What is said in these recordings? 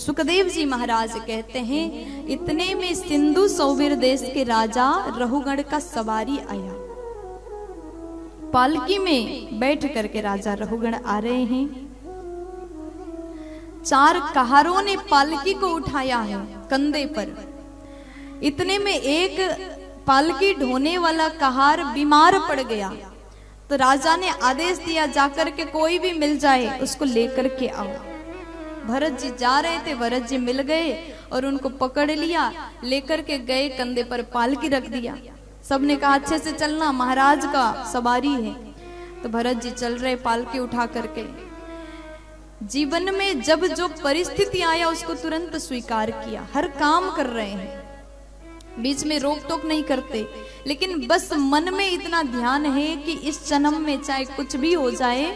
सुखदेव जी महाराज कहते हैं, इतने में सिंधु सौवीर देश के राजा रहुगण का सवारी आया। पालकी में बैठ करके राजा रहुगण आ रहे हैं। 4 कहारों ने पालकी को उठाया है कंधे पर। इतने में एक पालकी ढोने वाला कहार बीमार पड़ गया, तो राजा ने आदेश दिया जाकर के कोई भी मिल जाए उसको लेकर के आओ। भरत जी जा रहे थे, भरत जी मिल गए और उनको पकड़ लिया, लेकर के गए, कंधे पर पालकी रख दिया। सबने कहा अच्छे से चलना, महाराज का सवारी है। तो भरत जी चल रहे पालकी उठा करके। जीवन में जब जो परिस्थिति आया उसको तुरंत स्वीकार किया, हर काम कर रहे हैं, बीच में रोक टोक नहीं करते, लेकिन बस मन में इतना ध्यान है कि इस जन्म में चाहे कुछ भी हो जाए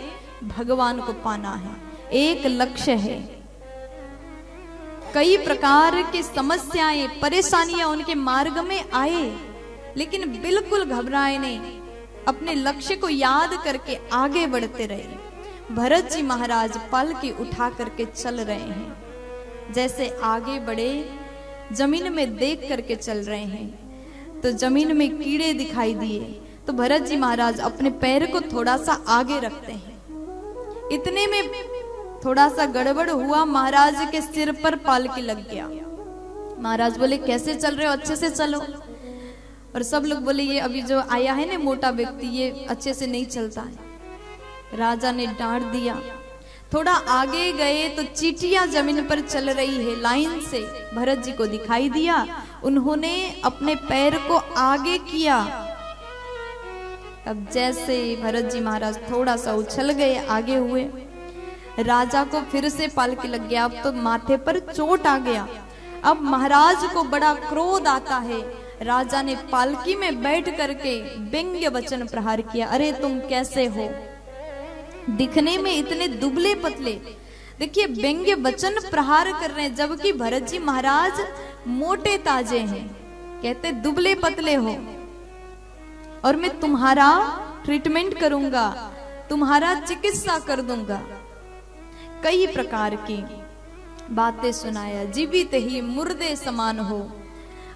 भगवान को पाना है, एक लक्ष्य है। कई प्रकार की समस्याएं परेशानियां उनके मार्ग में आए, लेकिन बिल्कुल घबराए नहीं, अपने लक्ष्य को याद करके आगे बढ़ते रहे। भरत जी महाराज पालकी उठा करके चल रहे हैं। जैसे आगे बढ़े, जमीन में देख करके चल रहे हैं तो जमीन में कीड़े दिखाई दिए, तो भरत जी महाराज अपने पैर को थोड़ा सा आगे रखते हैं। इतने में थोड़ा सा गड़बड़ हुआ, महाराज के सिर पर पालकी लग गया। महाराज बोले कैसे चल रहे हो, अच्छे से चलो। और सब लोग बोले ये अभी जो आया है ना मोटा व्यक्ति, ये अच्छे से नहीं चलता है। राजा ने डांट दिया। थोड़ा आगे गए तो चींटियां जमीन पर चल रही है लाइन से, भरत जी को दिखाई दिया। उन्होंने अपने पैर को आगे किया। अब जैसे भरत जी महाराज थोड़ा सा उछल गए, आगे हुए, राजा को फिर से पालकी लग गया। अब तो माथे पर चोट आ गया। अब महाराज को बड़ा क्रोध आता है। राजा ने पालकी में बैठ करके व्यंग्य वचन प्रहार किया। अरे तुम कैसे हो, दिखने में इतने दुबले पतले। देखिए व्यंग्य वचन प्रहार कर रहे हैं, जबकि भरत जी महाराज मोटे ताजे हैं। कहते दुबले पतले हो और मैं तुम्हारा ट्रीटमेंट करूंगा, तुम्हारा चिकित्सा कर दूंगा। कई प्रकार की बातें सुनाया। जीवित ही मुर्दे समान हो,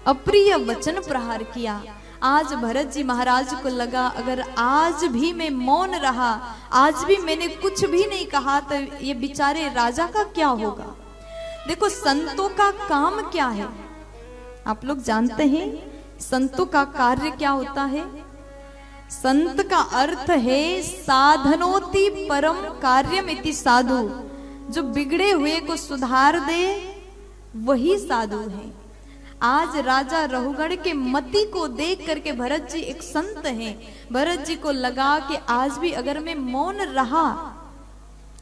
अप्रिय वचन प्रहार किया। आज भरत जी महाराज को लगा अगर आज भी मैं मौन रहा, आज भी मैंने कुछ भी नहीं कहा, तो ये बेचारे राजा का क्या होगा। देखो संतों का काम क्या है, आप लोग जानते हैं संतों का कार्य क्या होता है। संत का अर्थ है साधनोति परम कार्यमिति साधु, जो बिगड़े हुए को सुधार दे वही साधु है। आज राजा रहुगण के मति को देख करके भरत जी एक संत हैं। भरत जी को लगा कि आज भी अगर मैं मौन रहा,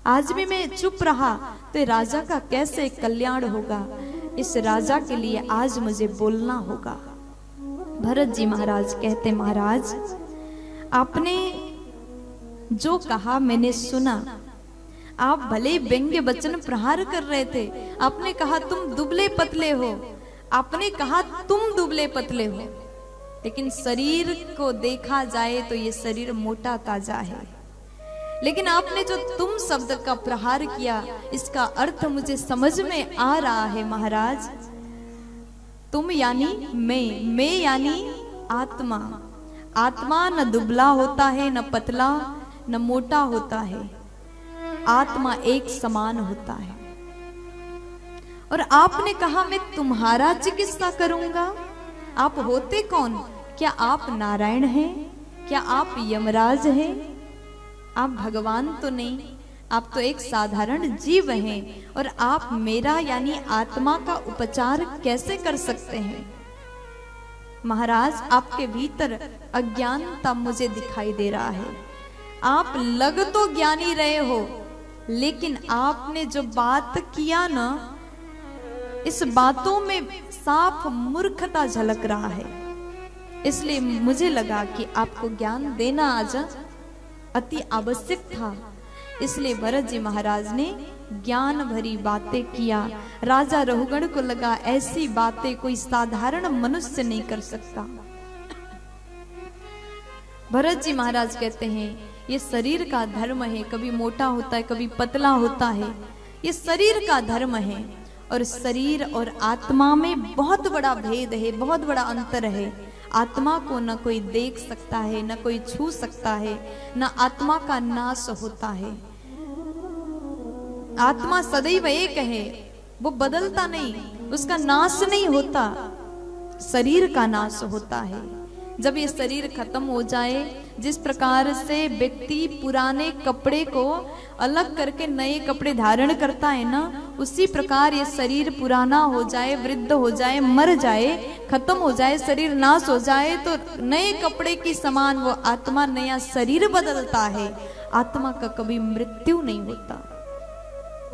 आज भी मैं चुप रहा, तो राजा का कैसे कल्याण होगा। इस राजा के लिए आज मुझे बोलना होगा। भरत जी महाराज कहते, महाराज आपने जो कहा मैंने सुना। आप भले व्यंग्य वचन प्रहार कर रहे थे, आपने कहा तुम दुबले पतले हो, आपने कहा तुम दुबले पतले हो, लेकिन शरीर को देखा जाए तो ये शरीर मोटा ताजा है। लेकिन आपने जो तुम शब्द का प्रहार किया, इसका अर्थ मुझे समझ में आ रहा है महाराज। तुम यानी मैं यानी आत्मा। आत्मा न दुबला होता है, न पतला, न मोटा होता है। आत्मा एक समान होता है। और आपने कहा मैं तुम्हारा चिकित्सा करूंगा। आप होते कौन? क्या आप नारायण हैं? क्या आप यमराज हैं? आप भगवान तो नहीं, आप तो एक साधारण जीव हैं। और आप मेरा यानी आत्मा का उपचार कैसे कर सकते हैं? महाराज आपके भीतर अज्ञानता मुझे दिखाई दे रहा है। आप लग तो ज्ञानी रहे हो, लेकिन आपने जो बात किया ना, इस बातों में साफ मूर्खता झलक रहा है। इसलिए मुझे लगा कि आपको ज्ञान देना आज अति आवश्यक था। इसलिए भरत जी महाराज ने ज्ञान भरी बातें किया। राजा रहुगण को लगा ऐसी बातें कोई साधारण मनुष्य नहीं कर सकता। भरत जी महाराज कहते हैं ये शरीर का धर्म है, कभी मोटा होता है, कभी पतला होता है, ये शरीर का धर्म है। और शरीर और आत्मा में बहुत बड़ा भेद है, बहुत बड़ा अंतर है। आत्मा को न कोई देख सकता है, न कोई छू सकता है, न आत्मा का नाश होता है। आत्मा सदैव एक है, वो बदलता नहीं, उसका नाश नहीं होता। शरीर का नाश होता है। जब ये शरीर खत्म हो जाए, जिस प्रकार से व्यक्ति पुराने कपड़े को अलग करके नए कपड़े धारण करता है ना, उसी प्रकार ये शरीर पुराना हो जाए, वृद्ध हो जाए, मर जाए, खत्म हो जाए, शरीर नाश हो जाए, तो नए कपड़े की समान वो आत्मा नया शरीर बदलता है। आत्मा का कभी मृत्यु नहीं होता।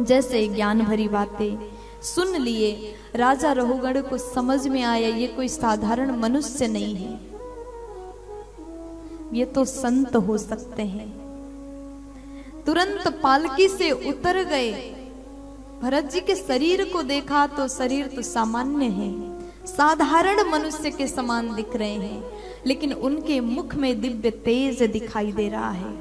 जैसे ज्ञान भरी बातें सुन लिए, राजा रहुगढ़ को समझ में आया ये कोई साधारण मनुष्य नहीं है, ये तो संत हो सकते हैं। तुरंत पालकी से उतर गए। भरत जी के शरीर को देखा तो शरीर तो सामान्य है, साधारण मनुष्य के समान दिख रहे हैं, लेकिन उनके मुख में दिव्य तेज दिखाई दे रहा है।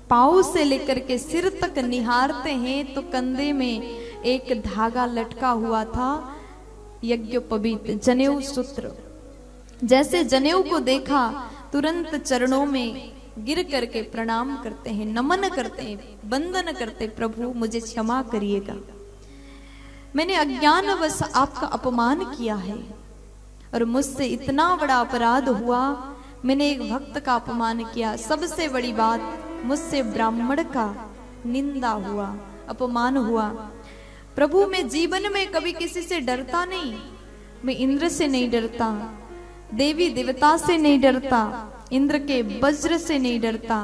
पाँव से लेकर के सिर तक निहारते हैं तो कंधे में एक धागा लटका हुआ था, यज्ञोपवीत जनेऊ सूत्र। जैसे जनेऊ को देखा तुरंत चरणों में गिर करके प्रणाम करते हैं, नमन करते हैं, वंदन करते, प्रभु मुझे क्षमा करिएगा, मैंने अज्ञानवश आपका अपमान किया है और मुझसे इतना बड़ा अपराध हुआ, मैंने एक भक्त का अपमान किया। सबसे बड़ी बात, मुझसे ब्राह्मण का निंदा हुआ, अपमान हुआ। प्रभु मैं जीवन में कभी किसी से डरता नहीं, मैं इंद्र से नहीं डरता, देवी देवता से नहीं डरता, इंद्र के वज्र से नहीं डरता,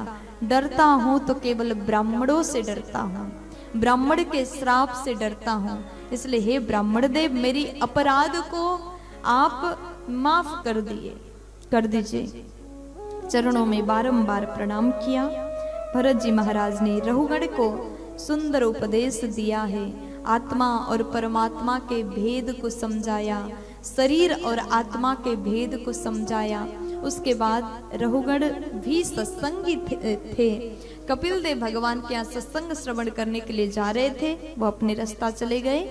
डरता हूं तो केवल ब्राह्मणों से डरता हूं, ब्राह्मण के श्राप से डरता हूं। इसलिए हे ब्राह्मण देव, मेरी अपराध को आप माफ कर दीजिए। चरणों में बारंबार प्रणाम किया। भरत जी महाराज ने रहुगढ़ को सुंदर उपदेश दिया है, आत्मा और परमात्मा के भेद को समझाया, शरीर और आत्मा के भेद को समझाया। उसके बाद रहुगढ़ भी सत्संगी थे। कपिल देव भगवान के यहाँ सत्संग श्रवण करने के लिए जा रहे थे, वो अपने रास्ता चले गए,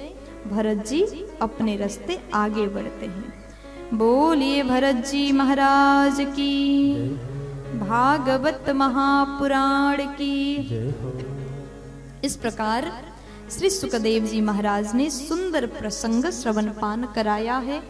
भरत जी अपने रास्ते आगे बढ़ते हैं। बोलिए भरत जी महाराज की, भागवत महापुराण की। इस प्रकार श्री सुखदेव जी महाराज ने सुंदर प्रसंग श्रवण पान कराया है।